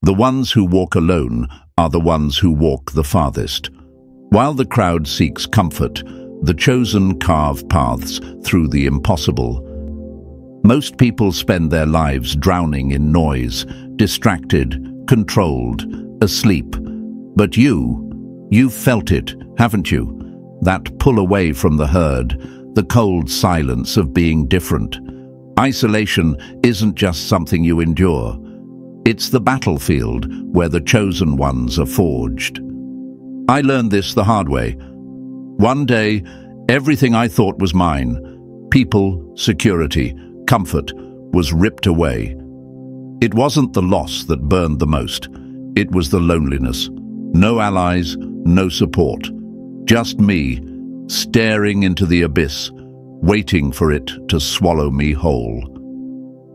The ones who walk alone are the ones who walk the farthest. While the crowd seeks comfort, the chosen carve paths through the impossible. Most people spend their lives drowning in noise, distracted, controlled, asleep. But you've felt it, haven't you? That pull away from the herd, the cold silence of being different. Isolation isn't just something you endure. It's the battlefield where the chosen ones are forged. I learned this the hard way. One day, everything I thought was mine, people, security, comfort, was ripped away. It wasn't the loss that burned the most. It was the loneliness. No allies, no support. Just me, staring into the abyss, waiting for it to swallow me whole.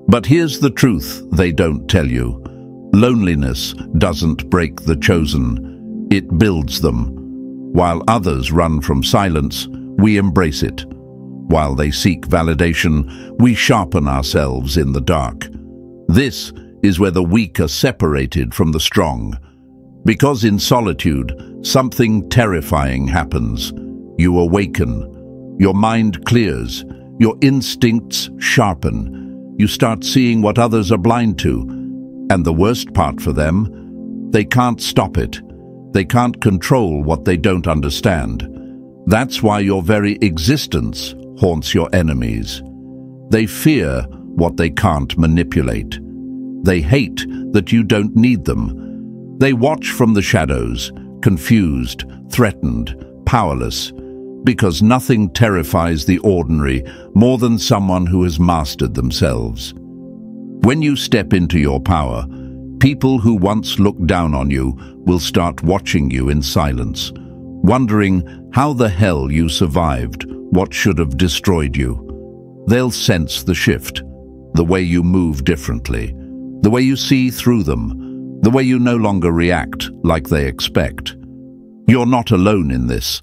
But here's the truth they don't tell you. Loneliness doesn't break the chosen. It builds them. While others run from silence, we embrace it. While they seek validation, we sharpen ourselves in the dark. This is where the weak are separated from the strong. Because in solitude, something terrifying happens. You awaken. Your mind clears. Your instincts sharpen. You start seeing what others are blind to. And the worst part for them, they can't stop it. They can't control what they don't understand. That's why your very existence haunts your enemies. They fear what they can't manipulate. They hate that you don't need them. They watch from the shadows, confused, threatened, powerless, because nothing terrifies the ordinary more than someone who has mastered themselves. When you step into your power, people who once looked down on you will start watching you in silence, wondering how the hell you survived what should have destroyed you. They'll sense the shift, the way you move differently, the way you see through them, the way you no longer react like they expect. You're not alone in this.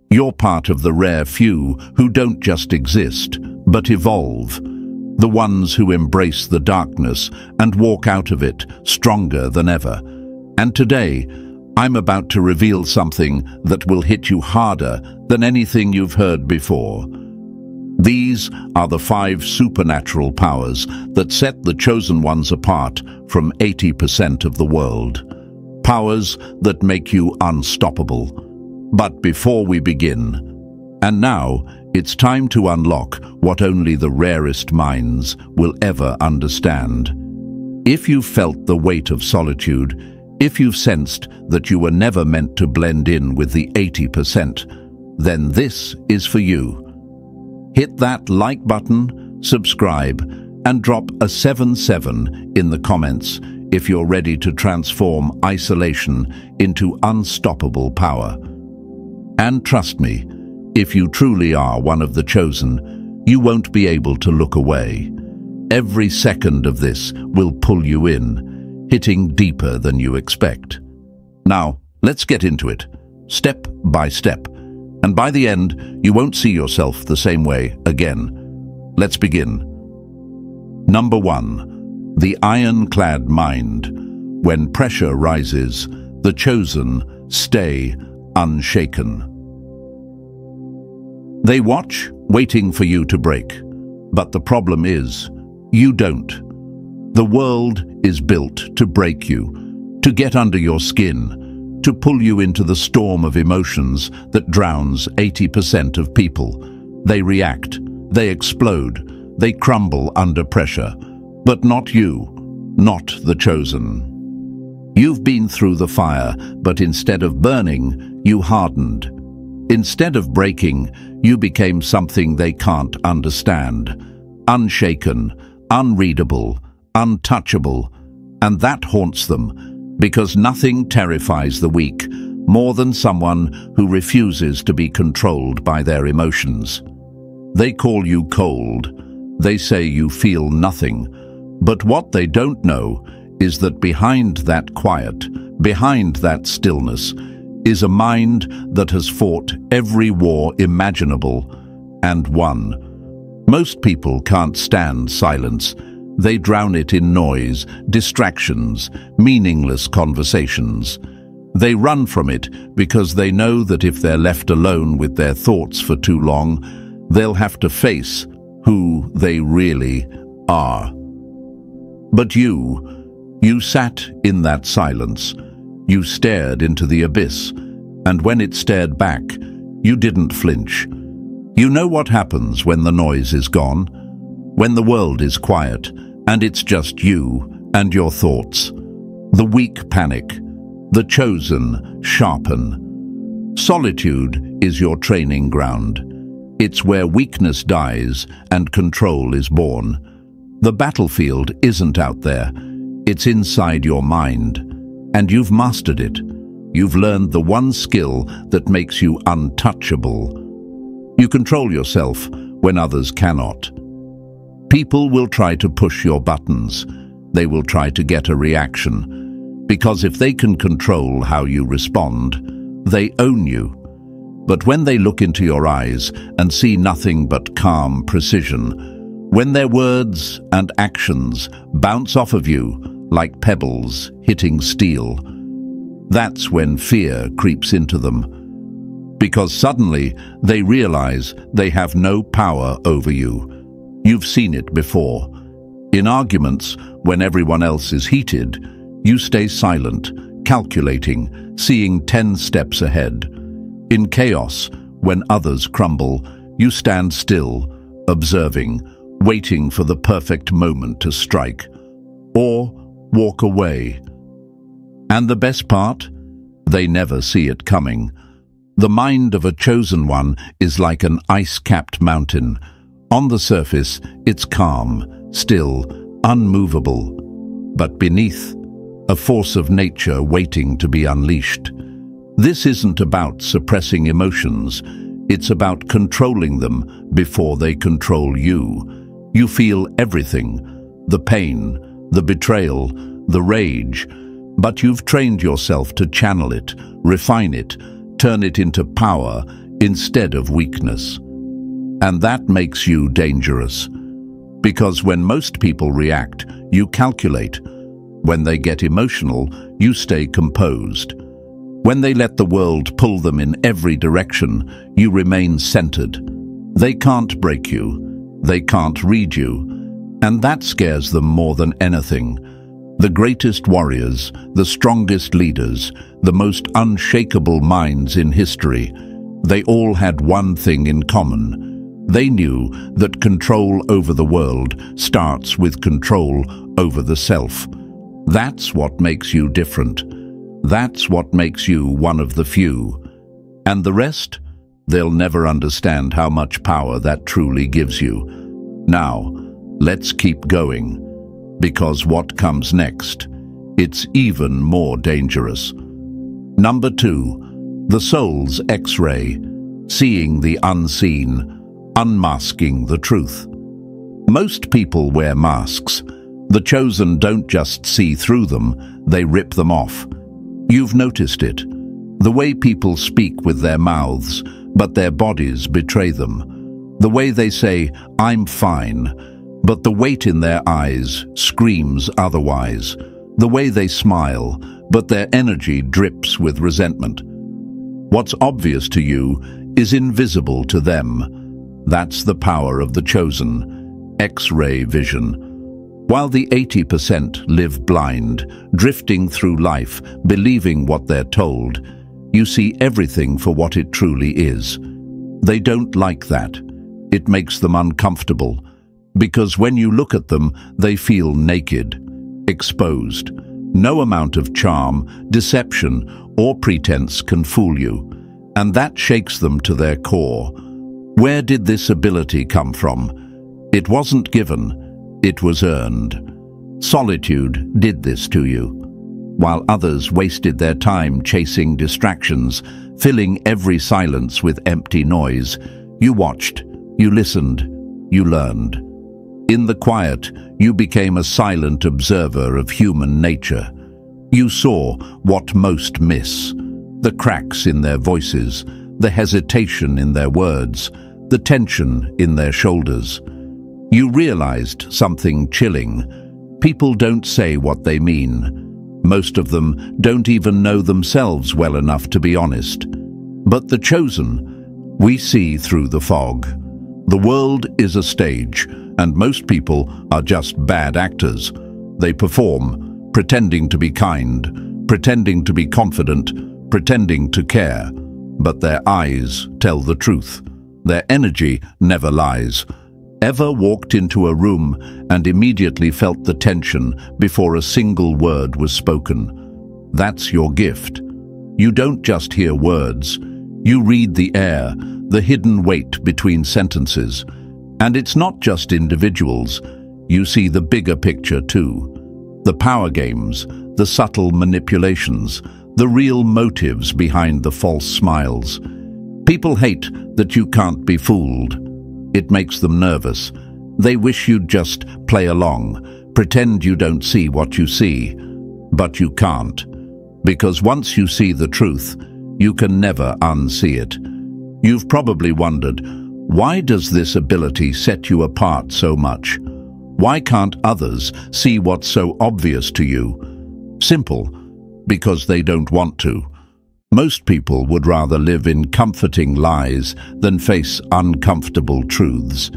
You're part of the rare few who don't just exist, but evolve. The ones who embrace the darkness and walk out of it stronger than ever. And today, I'm about to reveal something that will hit you harder than anything you've heard before. These are the 5 supernatural powers that set the chosen ones apart from 80% of the world. Powers that make you unstoppable. But before we begin, and now it's time to unlock what only the rarest minds will ever understand. If you've felt the weight of solitude, if you've sensed that you were never meant to blend in with the 80%, then this is for you. Hit that like button, subscribe, and drop a 77 in the comments if you're ready to transform isolation into unstoppable power. And trust me, if you truly are one of the chosen, you won't be able to look away. Every second of this will pull you in, hitting deeper than you expect. Now, let's get into it, step by step. And by the end, you won't see yourself the same way again. Let's begin. Number 1. The ironclad mind. When pressure rises, the chosen stay unshaken. They watch, waiting for you to break. But the problem is, you don't. The world is built to break you, to get under your skin, to pull you into the storm of emotions that drowns 80% of people. They react, they explode, they crumble under pressure. But not you, not the chosen. You've been through the fire, but instead of burning, you hardened. Instead of breaking, you became something they can't understand. Unshaken, unreadable, untouchable. And that haunts them. Because nothing terrifies the weak more than someone who refuses to be controlled by their emotions. They call you cold. They say you feel nothing. But what they don't know is that behind that quiet, behind that stillness, is a mind that has fought every war imaginable and won. Most people can't stand silence. They drown it in noise, distractions, meaningless conversations. They run from it because they know that if they're left alone with their thoughts for too long, they'll have to face who they really are. But you sat in that silence. You stared into the abyss, and when it stared back, you didn't flinch. You know what happens when the noise is gone, when the world is quiet, and it's just you and your thoughts. The weak panic, the chosen sharpen. Solitude is your training ground. It's where weakness dies and control is born. The battlefield isn't out there, it's inside your mind, and you've mastered it. You've learned the one skill that makes you untouchable. You control yourself when others cannot. People will try to push your buttons. They will try to get a reaction, because if they can control how you respond, they own you. But when they look into your eyes and see nothing but calm precision, when their words and actions bounce off of you like pebbles hitting steel, that's when fear creeps into them. Because suddenly they realize they have no power over you. You've seen it before. In arguments, when everyone else is heated, you stay silent, calculating, seeing 10 steps ahead. In chaos, when others crumble, you stand still, observing, waiting for the perfect moment to strike, or walk away. And the best part? They never see it coming. The mind of a chosen one is like an ice-capped mountain. On the surface, it's calm, still, unmovable. But beneath, a force of nature waiting to be unleashed. This isn't about suppressing emotions. It's about controlling them before they control you. You feel everything, the pain, the betrayal, the rage, but you've trained yourself to channel it, refine it, turn it into power instead of weakness. And that makes you dangerous. Because when most people react, you calculate. When they get emotional, you stay composed. When they let the world pull them in every direction, you remain centered. They can't break you. They can't read you. And that scares them more than anything. The greatest warriors, the strongest leaders, the most unshakable minds in history, they all had one thing in common. They knew that control over the world starts with control over the self. That's what makes you different. That's what makes you one of the few. And the rest? They'll never understand how much power that truly gives you. Now, let's keep going. Because what comes next, it's even more dangerous. Number 2, the soul's X-ray, seeing the unseen, unmasking the truth. Most people wear masks. The chosen don't just see through them, they rip them off. You've noticed it. The way people speak with their mouths, but their bodies betray them. The way they say, "I'm fine," but the weight in their eyes screams otherwise. The way they smile, but their energy drips with resentment. What's obvious to you is invisible to them. That's the power of the chosen, X-ray vision. While the 80% live blind, drifting through life, believing what they're told, you see everything for what it truly is. They don't like that. It makes them uncomfortable. Because when you look at them, they feel naked, exposed. No amount of charm, deception, or pretense can fool you. And that shakes them to their core. Where did this ability come from? It wasn't given, it was earned. Solitude did this to you. While others wasted their time chasing distractions, filling every silence with empty noise, you watched, you listened, you learned. In the quiet, you became a silent observer of human nature. You saw what most miss, the cracks in their voices, the hesitation in their words, the tension in their shoulders. You realized something chilling. People don't say what they mean. Most of them don't even know themselves well enough to be honest. But the chosen, we see through the fog. The world is a stage, and most people are just bad actors. They perform, pretending to be kind, pretending to be confident, pretending to care. But their eyes tell the truth. Their energy never lies. Ever walked into a room and immediately felt the tension before a single word was spoken? That's your gift. You don't just hear words. You read the air, the hidden weight between sentences. And it's not just individuals. You see the bigger picture too. The power games, the subtle manipulations, the real motives behind the false smiles. People hate that you can't be fooled. It makes them nervous. They wish you'd just play along, pretend you don't see what you see. But you can't. Because once you see the truth, you can never unsee it. You've probably wondered, why does this ability set you apart so much? Why can't others see what's so obvious to you? Simple, because they don't want to. Most people would rather live in comforting lies than face uncomfortable truths.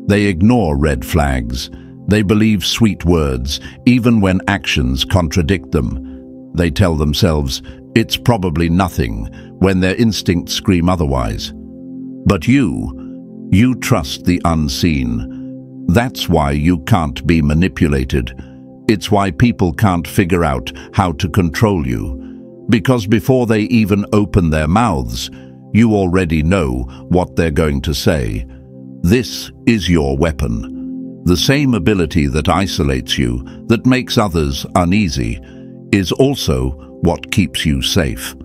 They ignore red flags. They believe sweet words, even when actions contradict them. They tell themselves, it's probably nothing, when their instincts scream otherwise. But you trust the unseen. That's why you can't be manipulated. It's why people can't figure out how to control you. Because before they even open their mouths, you already know what they're going to say. This is your weapon. The same ability that isolates you, that makes others uneasy, is also what keeps you safe.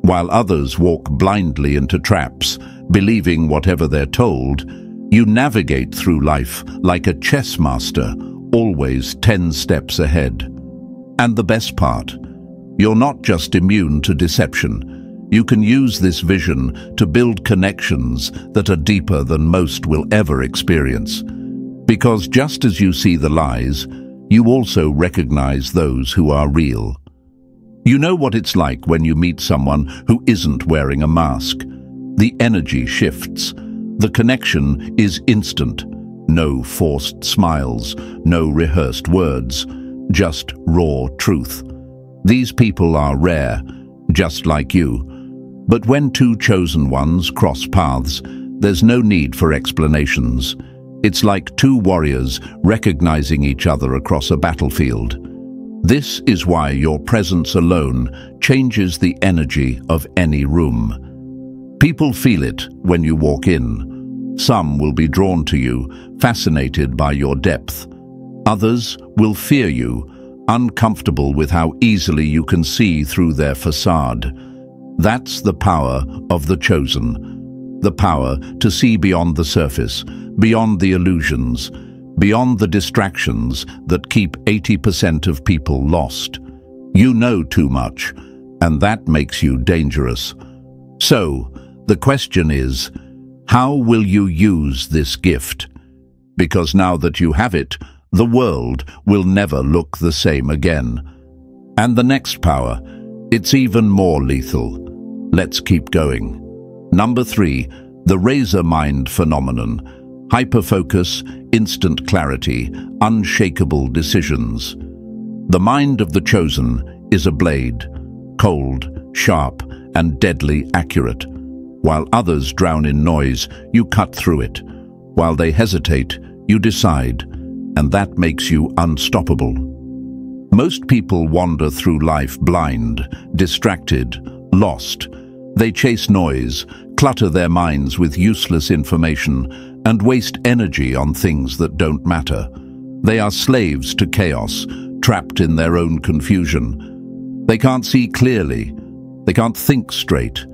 While others walk blindly into traps, believing whatever they're told, you navigate through life like a chess master, always 10 steps ahead. And the best part, you're not just immune to deception. You can use this vision to build connections that are deeper than most will ever experience. Because just as you see the lies, you also recognize those who are real. You know what it's like when you meet someone who isn't wearing a mask. The energy shifts. The connection is instant. No forced smiles, no rehearsed words, just raw truth. These people are rare, just like you. But when two chosen ones cross paths, there's no need for explanations. It's like two warriors recognizing each other across a battlefield. This is why your presence alone changes the energy of any room. People feel it when you walk in. Some will be drawn to you, fascinated by your depth. Others will fear you, uncomfortable with how easily you can see through their facade. That's the power of the chosen. The power to see beyond the surface, beyond the illusions, beyond the distractions that keep 80% of people lost. You know too much, and that makes you dangerous. So, the question is, how will you use this gift? Because now that you have it, the world will never look the same again. And the next power, it's even more lethal. Let's keep going. Number 3, the razor mind phenomenon. Hyperfocus, instant clarity, unshakable decisions. The mind of the chosen is a blade, cold, sharp, and deadly accurate. While others drown in noise, you cut through it. While they hesitate, you decide. And that makes you unstoppable. Most people wander through life blind, distracted, lost. They chase noise, clutter their minds with useless information, and waste energy on things that don't matter. They are slaves to chaos, trapped in their own confusion. They can't see clearly. They can't think straight.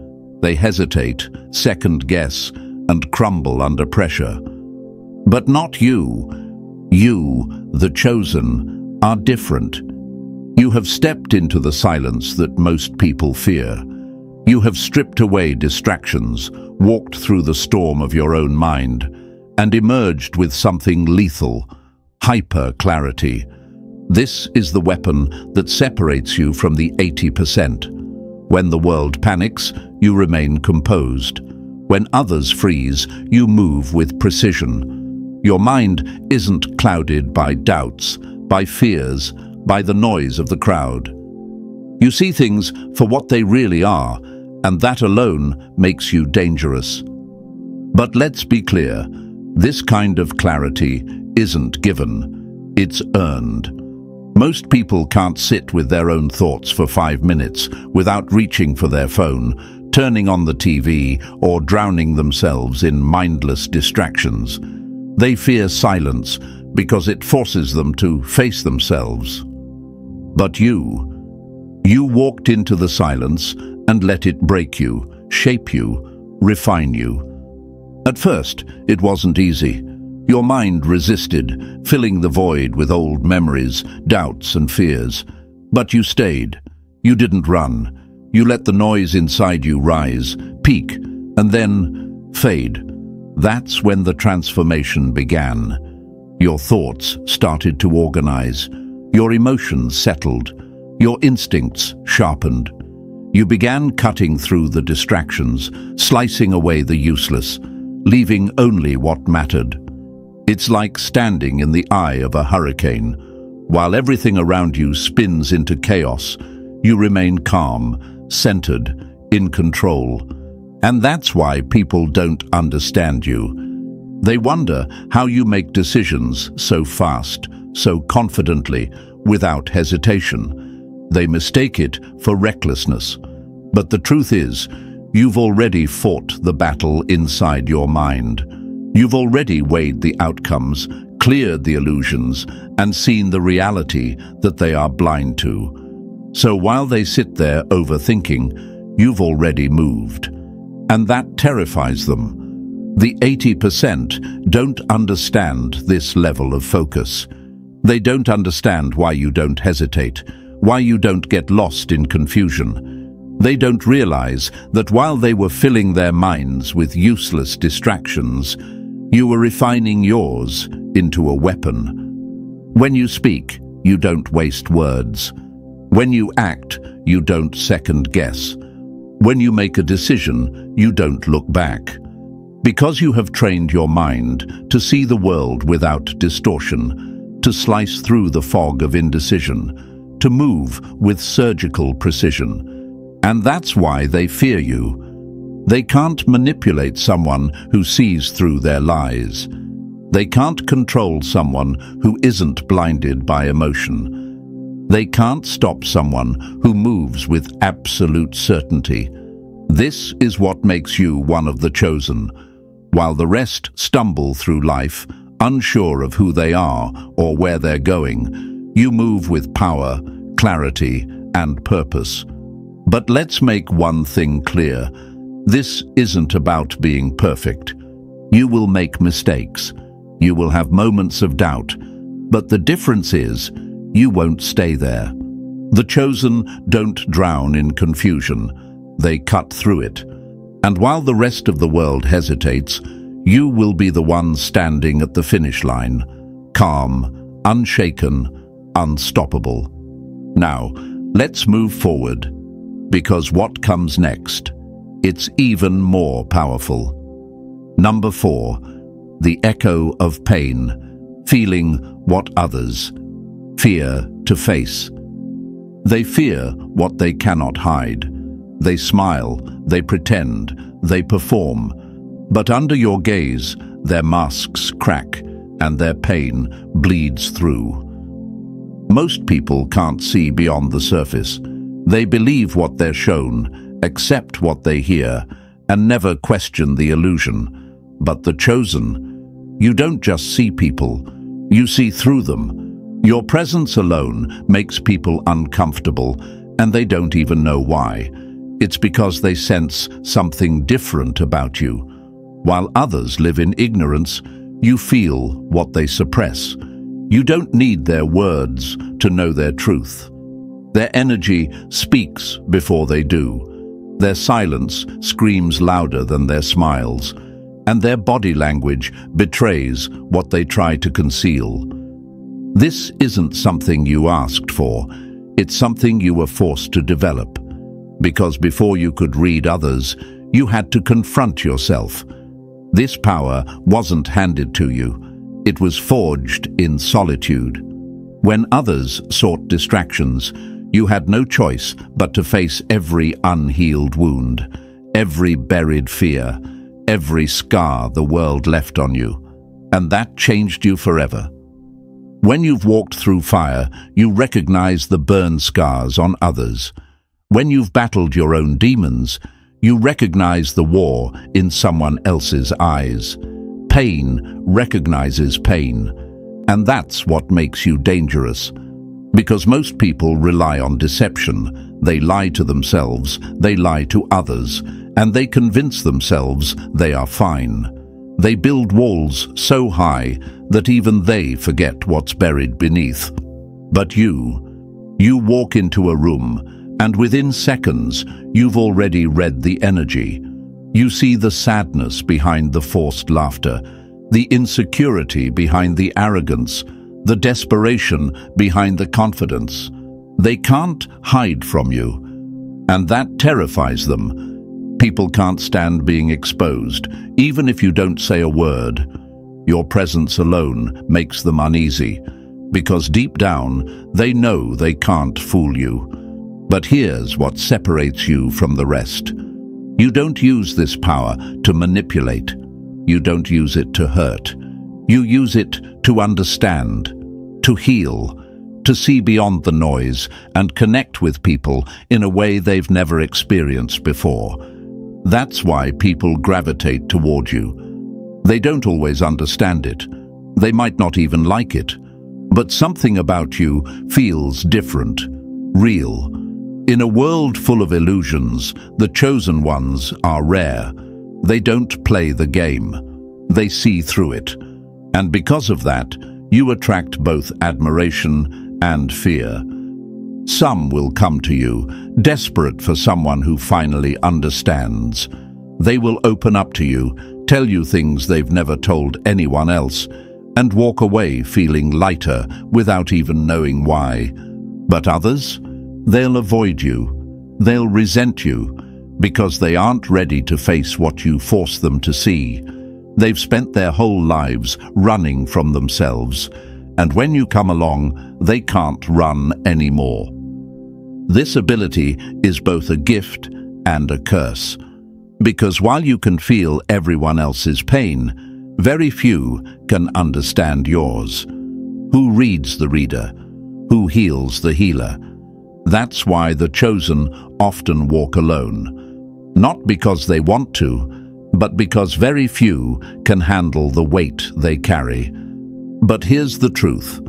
They hesitate, second guess, and crumble under pressure. But not you. You, the chosen, are different. You have stepped into the silence that most people fear. You have stripped away distractions, walked through the storm of your own mind, and emerged with something lethal: hyper-clarity. This is the weapon that separates you from the 80%. When the world panics, you remain composed. When others freeze, you move with precision. Your mind isn't clouded by doubts, by fears, by the noise of the crowd. You see things for what they really are, and that alone makes you dangerous. But let's be clear, this kind of clarity isn't given, it's earned. Most people can't sit with their own thoughts for 5 minutes without reaching for their phone, turning on the TV, or drowning themselves in mindless distractions. They fear silence because it forces them to face themselves. But you walked into the silence and let it break you, shape you, refine you. At first, it wasn't easy. Your mind resisted, filling the void with old memories, doubts and fears. But you stayed. You didn't run. You let the noise inside you rise, peak, and then fade. That's when the transformation began. Your thoughts started to organize. Your emotions settled. Your instincts sharpened. You began cutting through the distractions, slicing away the useless, leaving only what mattered. It's like standing in the eye of a hurricane. While everything around you spins into chaos, you remain calm, centered, in control. And that's why people don't understand you. They wonder how you make decisions so fast, so confidently, without hesitation. They mistake it for recklessness. But the truth is, you've already fought the battle inside your mind. You've already weighed the outcomes, cleared the illusions, and seen the reality that they are blind to. So while they sit there overthinking, you've already moved. And that terrifies them. The 80% don't understand this level of focus. They don't understand why you don't hesitate, why you don't get lost in confusion. They don't realize that while they were filling their minds with useless distractions, you were refining yours into a weapon. When you speak, you don't waste words. When you act, you don't second guess. When you make a decision, you don't look back. Because you have trained your mind to see the world without distortion, to slice through the fog of indecision, to move with surgical precision. And that's why they fear you. They can't manipulate someone who sees through their lies. They can't control someone who isn't blinded by emotion. They can't stop someone who moves with absolute certainty. This is what makes you one of the chosen. While the rest stumble through life, unsure of who they are or where they're going, you move with power, clarity, and purpose. But let's make one thing clear. This isn't about being perfect. You will make mistakes. You will have moments of doubt. But the difference is, you won't stay there. The chosen don't drown in confusion. They cut through it. And while the rest of the world hesitates, you will be the one standing at the finish line, calm, unshaken, unstoppable. Now, let's move forward, because what comes next, it's even more powerful. Number 4, the echo of pain, feeling what others fear to face. They fear what they cannot hide. They smile, they pretend, they perform. But under your gaze, their masks crack and their pain bleeds through. Most people can't see beyond the surface. They believe what they're shown, accept what they hear, and never question the illusion. But the chosen, you don't just see people, you see through them. Your presence alone makes people uncomfortable, and they don't even know why. It's because they sense something different about you. While others live in ignorance, you feel what they suppress. You don't need their words to know their truth. Their energy speaks before they do. Their silence screams louder than their smiles. and their body language betrays what they try to conceal. This isn't something you asked for, it's something you were forced to develop. Because before you could read others, you had to confront yourself. This power wasn't handed to you, it was forged in solitude. When others sought distractions, you had no choice but to face every unhealed wound, every buried fear, every scar the world left on you. And that changed you forever. When you've walked through fire, you recognize the burn scars on others. When you've battled your own demons, you recognize the war in someone else's eyes. Pain recognizes pain, and that's what makes you dangerous. Because most people rely on deception. They lie to themselves, they lie to others, and they convince themselves they are fine. They build walls so high that even they forget what's buried beneath. But you walk into a room, and within seconds, you've already read the energy. You see the sadness behind the forced laughter, the insecurity behind the arrogance, the desperation behind the confidence. They can't hide from you, and that terrifies them. People can't stand being exposed, even if you don't say a word. Your presence alone makes them uneasy, because deep down, they know they can't fool you. But here's what separates you from the rest. You don't use this power to manipulate. You don't use it to hurt. You use it to understand, to heal, to see beyond the noise and connect with people in a way they've never experienced before. That's why people gravitate toward you. They don't always understand it. They might not even like it. But something about you feels different, real. In a world full of illusions, the chosen ones are rare. They don't play the game. They see through it. And because of that, you attract both admiration and fear. Some will come to you, desperate for someone who finally understands. They will open up to you, tell you things they've never told anyone else, and walk away feeling lighter without even knowing why. But others? They'll avoid you. They'll resent you, because they aren't ready to face what you force them to see. They've spent their whole lives running from themselves, and when you come along, they can't run anymore. This ability is both a gift and a curse, because while you can feel everyone else's pain, very few can understand yours. Who reads the reader? Who heals the healer? That's why the chosen often walk alone. Not because they want to, but because very few can handle the weight they carry. But here's the truth.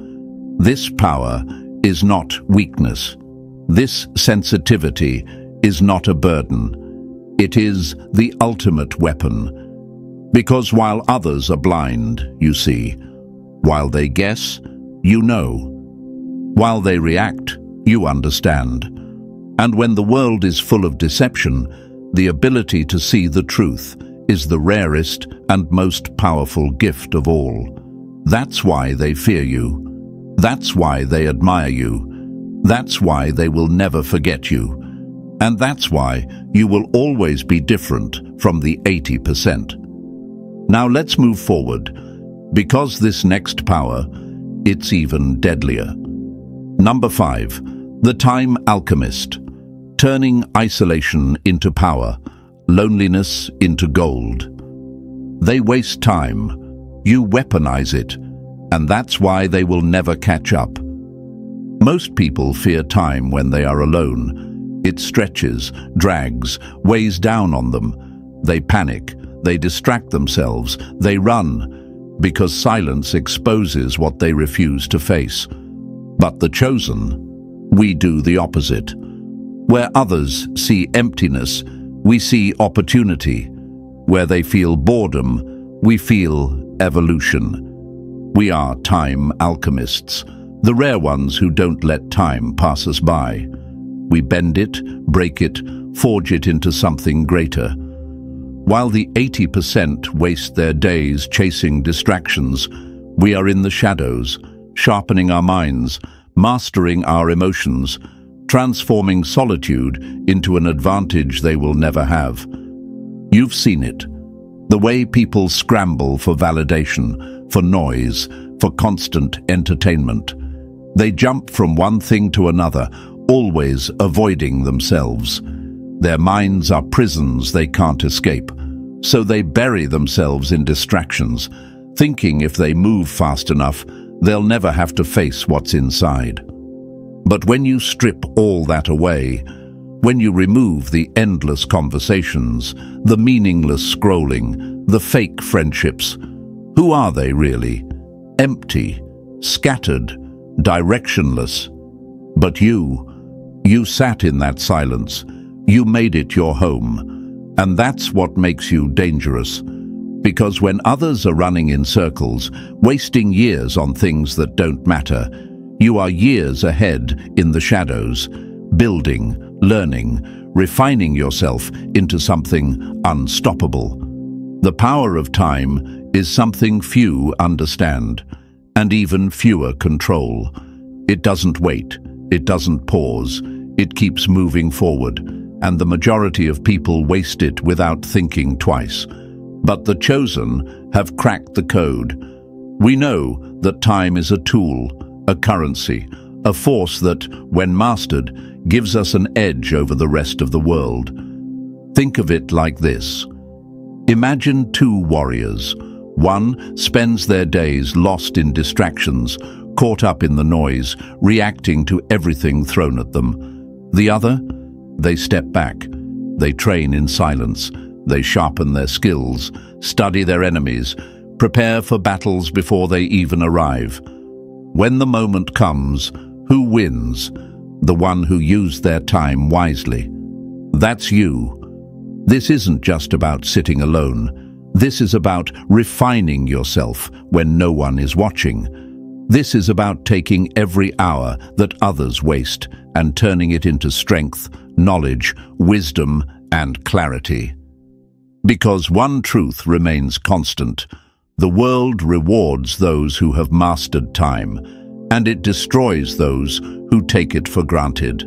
This power is not weakness. This sensitivity is not a burden. It is the ultimate weapon. Because while others are blind, you see. While they guess, you know. While they react, you understand. And when the world is full of deception, the ability to see the truth is the rarest and most powerful gift of all. That's why they fear you. That's why they admire you. That's why they will never forget you. And that's why you will always be different from the 80%. Now let's move forward, because this next power, it's even deadlier. Number 5, the Time Alchemist, turning isolation into power, loneliness into gold. They waste time, you weaponize it, and that's why they will never catch up. Most people fear time when they are alone. It stretches, drags, weighs down on them. They panic, they distract themselves, they run, because silence exposes what they refuse to face. But the chosen, we do the opposite. Where others see emptiness, we see opportunity. Where they feel boredom, we feel evolution. We are time alchemists, the rare ones who don't let time pass us by. We bend it, break it, forge it into something greater. While the 80% waste their days chasing distractions, we are in the shadows, sharpening our minds, mastering our emotions, transforming solitude into an advantage they will never have. You've seen it. The way people scramble for validation, for noise, for constant entertainment. They jump from one thing to another, always avoiding themselves. Their minds are prisons they can't escape, so they bury themselves in distractions, thinking if they move fast enough, they'll never have to face what's inside. But when you strip all that away, when you remove the endless conversations, the meaningless scrolling, the fake friendships, who are they really? Empty, scattered, directionless. But you sat in that silence. You made it your home. And that's what makes you dangerous. Because when others are running in circles, wasting years on things that don't matter, you are years ahead in the shadows, building, learning, refining yourself into something unstoppable. The power of time is something few understand, and even fewer control. It doesn't wait, it doesn't pause, it keeps moving forward, and the majority of people waste it without thinking twice. But the chosen have cracked the code. We know that time is a tool, a currency, a force that, when mastered, gives us an edge over the rest of the world. Think of it like this. Imagine two warriors. One spends their days lost in distractions, caught up in the noise, reacting to everything thrown at them. The other, they step back. They train in silence. They sharpen their skills, study their enemies, prepare for battles before they even arrive. When the moment comes, who wins? The one who used their time wisely. That's you. This isn't just about sitting alone. This is about refining yourself when no one is watching. This is about taking every hour that others waste and turning it into strength, knowledge, wisdom, and clarity. Because one truth remains constant: the world rewards those who have mastered time, and it destroys those who take it for granted.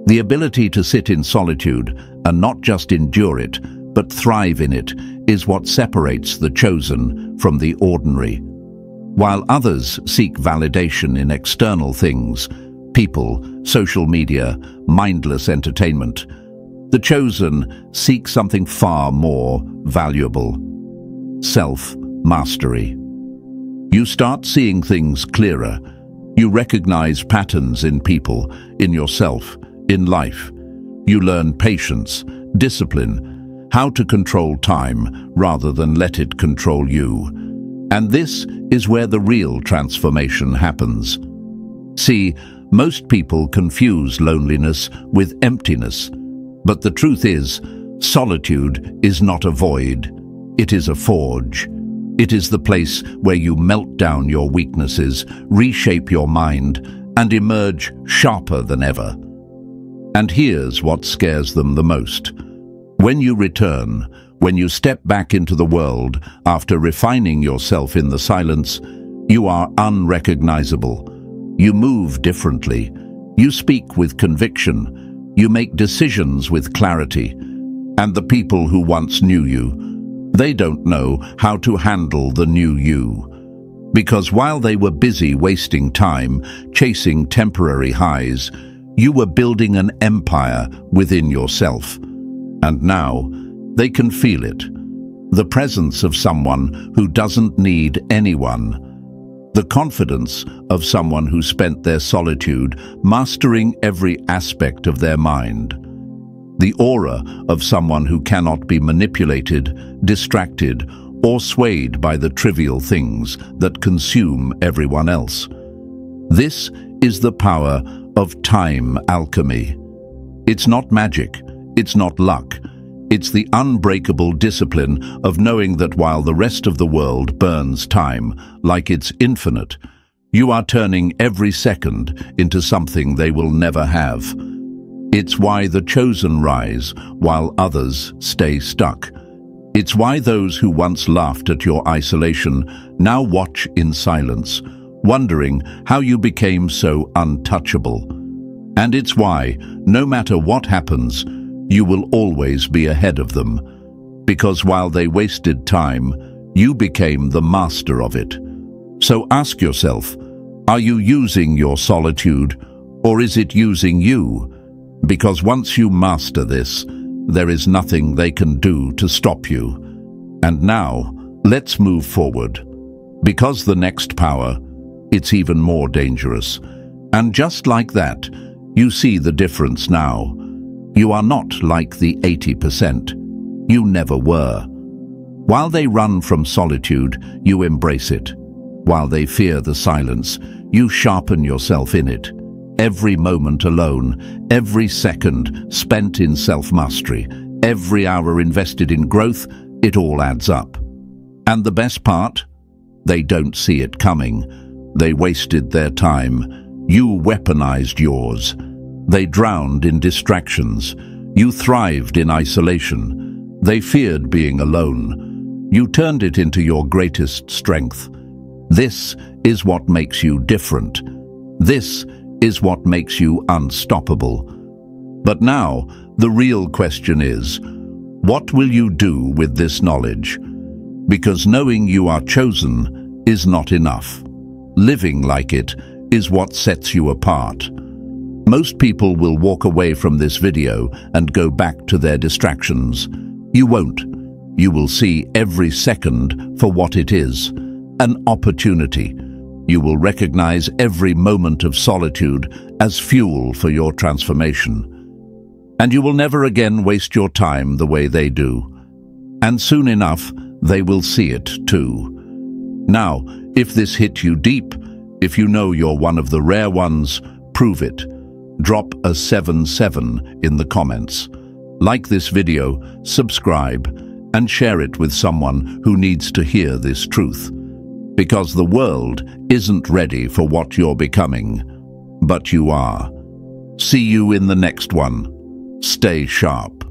The ability to sit in solitude and not just endure it, but thrive in it, is what separates the chosen from the ordinary. While others seek validation in external things, people, social media, mindless entertainment, the chosen seek something far more valuable: self-mastery. You start seeing things clearer. You recognize patterns in people, in yourself, in life. You learn patience, discipline, how to control time rather than let it control you. And this is where the real transformation happens. See, most people confuse loneliness with emptiness. But the truth is, solitude is not a void. It is a forge. It is the place where you melt down your weaknesses, reshape your mind, and emerge sharper than ever. And here's what scares them the most. When you return, when you step back into the world after refining yourself in the silence, you are unrecognizable. You move differently. You speak with conviction. You make decisions with clarity. And the people who once knew you, they don't know how to handle the new you. Because while they were busy wasting time, chasing temporary highs, you were building an empire within yourself. And now, they can feel it. The presence of someone who doesn't need anyone. The confidence of someone who spent their solitude mastering every aspect of their mind. The aura of someone who cannot be manipulated, distracted, or swayed by the trivial things that consume everyone else. This is the power of time alchemy. It's not magic, it's not luck. It's the unbreakable discipline of knowing that while the rest of the world burns time like it's infinite, you are turning every second into something they will never have. It's why the chosen rise while others stay stuck. It's why those who once laughed at your isolation now watch in silence, wondering how you became so untouchable. And it's why, no matter what happens, you will always be ahead of them. Because while they wasted time, you became the master of it. So ask yourself, are you using your solitude, or is it using you? Because once you master this, there is nothing they can do to stop you. And now, let's move forward. Because the next power, it's even more dangerous. And just like that, you see the difference now. You are not like the 80%. You never were. While they run from solitude, you embrace it. While they fear the silence, you sharpen yourself in it. Every moment alone, every second spent in self-mastery, every hour invested in growth, it all adds up. And the best part? They don't see it coming. They wasted their time. You weaponized yours. They drowned in distractions. You thrived in isolation. They feared being alone. You turned it into your greatest strength. This is what makes you different. This is what makes you unstoppable. But now, the real question is, what will you do with this knowledge? Because knowing you are chosen is not enough. Living like it is what sets you apart. Most people will walk away from this video and go back to their distractions. You won't. You will see every second for what it is, an opportunity. You will recognize every moment of solitude as fuel for your transformation. And you will never again waste your time the way they do. And soon enough, they will see it too. Now, if this hit you deep, if you know you're one of the rare ones, prove it. Drop a 7-7 in the comments. Like this video, subscribe, and share it with someone who needs to hear this truth. Because the world isn't ready for what you're becoming, but you are. See you in the next one. Stay sharp.